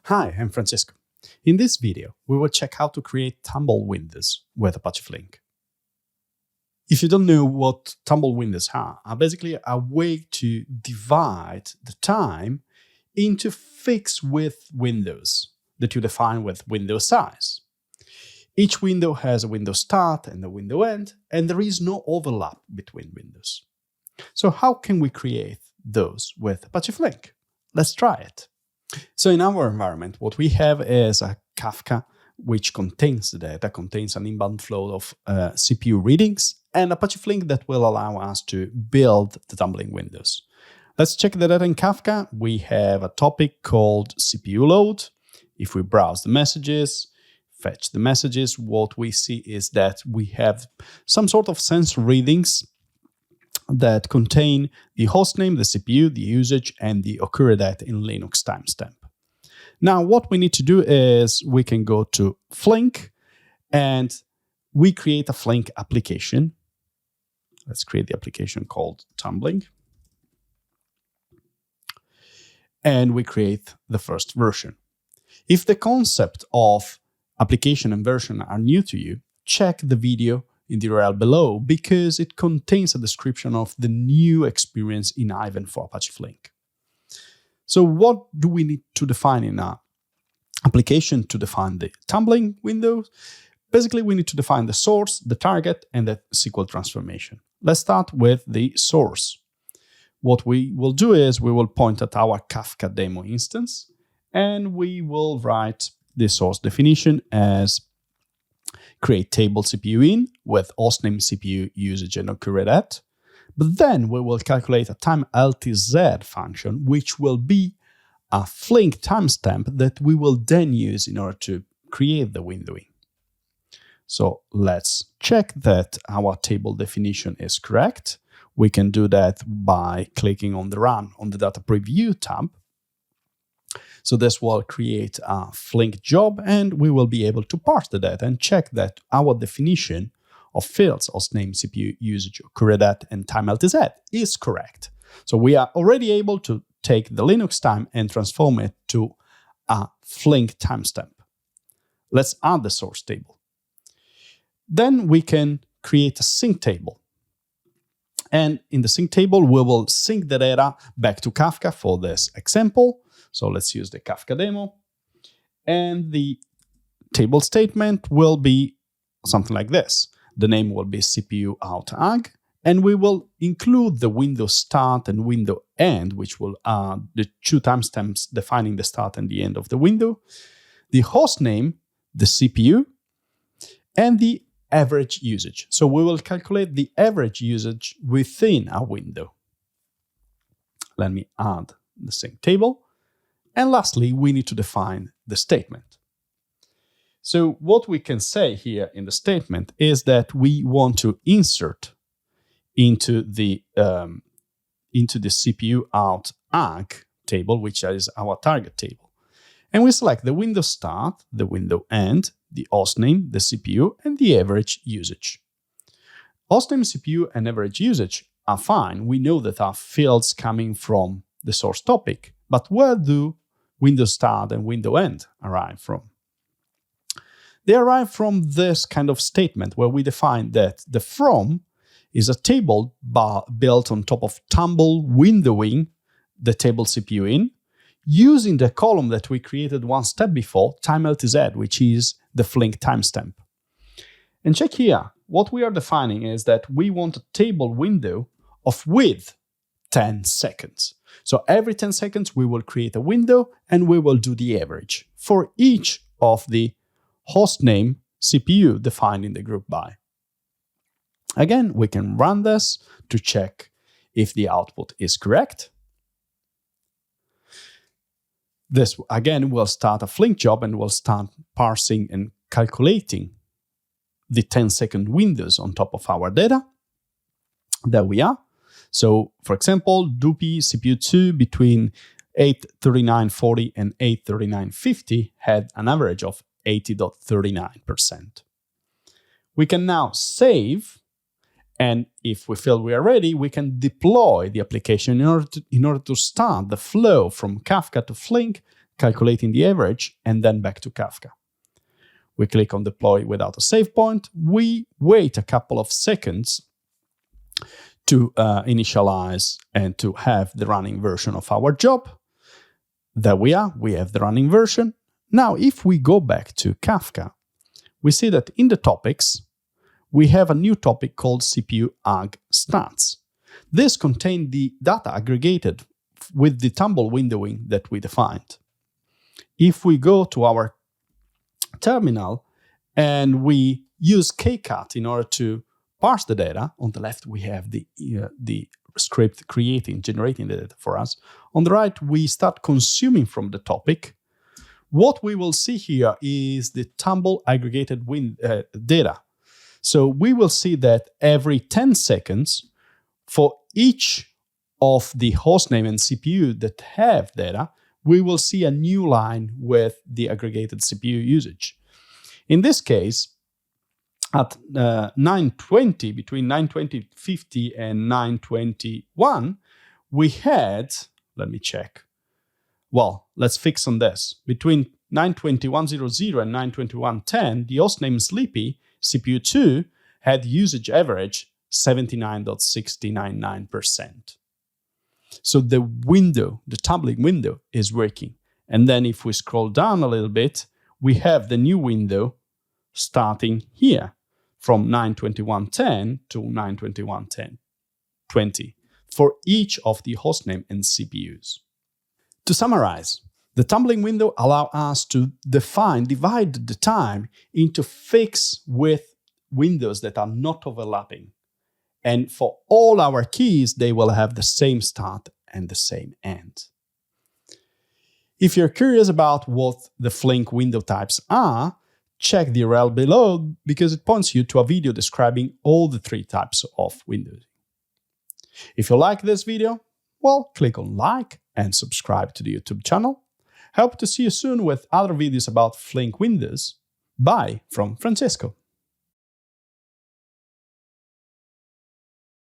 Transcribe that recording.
Hi, I'm Francisco. In this video, we will check how to create tumble windows with Apache Flink. If you don't know what tumble windows are basically a way to divide the time into fixed width windows that you define with window size. Each window has a window start and a window end, and there is no overlap between windows. So how can we create those with Apache Flink? Let's try it. So in our environment, what we have is a Kafka, which contains the data, contains an inbound flow of CPU readings, and Apache Flink that will allow us to build the tumbling windows. Let's check the data in Kafka. We have a topic called CPU load. If we browse the messages, fetch the messages, what we see is that we have some sort of sensor readings that contain the hostname, the CPU, the usage, and the occurred at in Linux timestamp. Now, what we need to do is we can go to Flink and we create a Flink application. Let's create the application called Tumbling. And we create the first version. If the concept of application and version are new to you, check the video in the URL below because it contains a description of the new experience in Aiven for Apache Flink. So what do we need to define in our application to define the tumbling window? Basically, we need to define the source, the target, and the SQL transformation. Let's start with the source. What we will do is we will point at our Kafka demo instance, and we will write the source definition as create table CPU in with hostname, CPU, usage, and occurred at. But then we will calculate a time LTZ function, which will be a Flink timestamp that we will then use in order to create the windowing. So let's check that our table definition is correct. We can do that by clicking on the Run on the Data Preview tab. So this will create a Flink job, and we will be able to parse the data and check that our definition of fields, hostname, CPU, usage, occurred at, and time LTZ is correct. So we are already able to take the Linux time and transform it to a Flink timestamp. Let's add the source table. Then we can create a sync table. And in the sync table, we will sync the data back to Kafka for this example. So let's use the Kafka demo. And the table statement will be something like this. The name will be CPU out ag, and we will include the window start and window end, which will the two timestamps defining the start and the end of the window, the host name, the CPU, and the average usage. So we will calculate the average usage within a window. Let me add the sync table. And lastly, we need to define the statement. So what we can say here in the statement is that we want to insert into the CPU out ag table, which is our target table. And we select the window start, the window end, the hostname, the CPU, and the average usage. Hostname, CPU, and average usage are fine. We know that are fields coming from the source topic, but where do window start and window end arrive from? They arrive from this kind of statement where we define that the from is a table built on top of tumble windowing the table CPU in, using the column that we created one step before, time LTZ, which is the Flink timestamp. And check here, what we are defining is that we want a table window of width 10 seconds. So every 10 seconds, we will create a window and we will do the average for each of the hostname CPU defined in the group by. Again, we can run this to check if the output is correct. This, again, will start a Flink job and will start parsing and calculating the 10-second windows on top of our data. There we are. So, for example, Dupi CPU2 between 8:39:40 and 8:39:50 had an average of 80.39%. We can now save, and if we feel we are ready, we can deploy the application in order to start the flow from Kafka to Flink calculating the average, and then back to Kafka. We click on deploy without a save point. We wait a couple of seconds to initialize and to have the running version of our job. There we are, we have the running version. Now, if we go back to Kafka, we see that in the topics, we have a new topic called CPU Ag Stats. This contains the data aggregated with the tumble windowing that we defined. If we go to our terminal and we use kcat in order to parse the data, on the left we have the script generating the data for us. On the right, we start consuming from the topic. What we will see here is the tumble aggregated data. So we will see that every 10 seconds, for each of the hostname and CPU that have data, we will see a new line with the aggregated CPU usage. In this case, at 9:20, between 9:20:50 and 9:21, we had, let me check. Well, let's fix on this. Between 9:21:00 and 9:21:10, the hostname Sleepy, CPU2, had usage average 79.699%. So the window, the tumbling window, is working. And then if we scroll down a little bit, we have the new window starting here from 9:21:10 to 9:21:20 for each of the hostname and CPUs. To summarize, the tumbling window allows us to divide the time into fixed with windows that are not overlapping. And for all our keys, they will have the same start and the same end. If you're curious about what the Flink window types are, check the URL below because it points you to a video describing all the 3 types of windows. If you like this video, well, click on like and subscribe to the YouTube channel. Hope to see you soon with other videos about Flink windows. Bye from Francesco.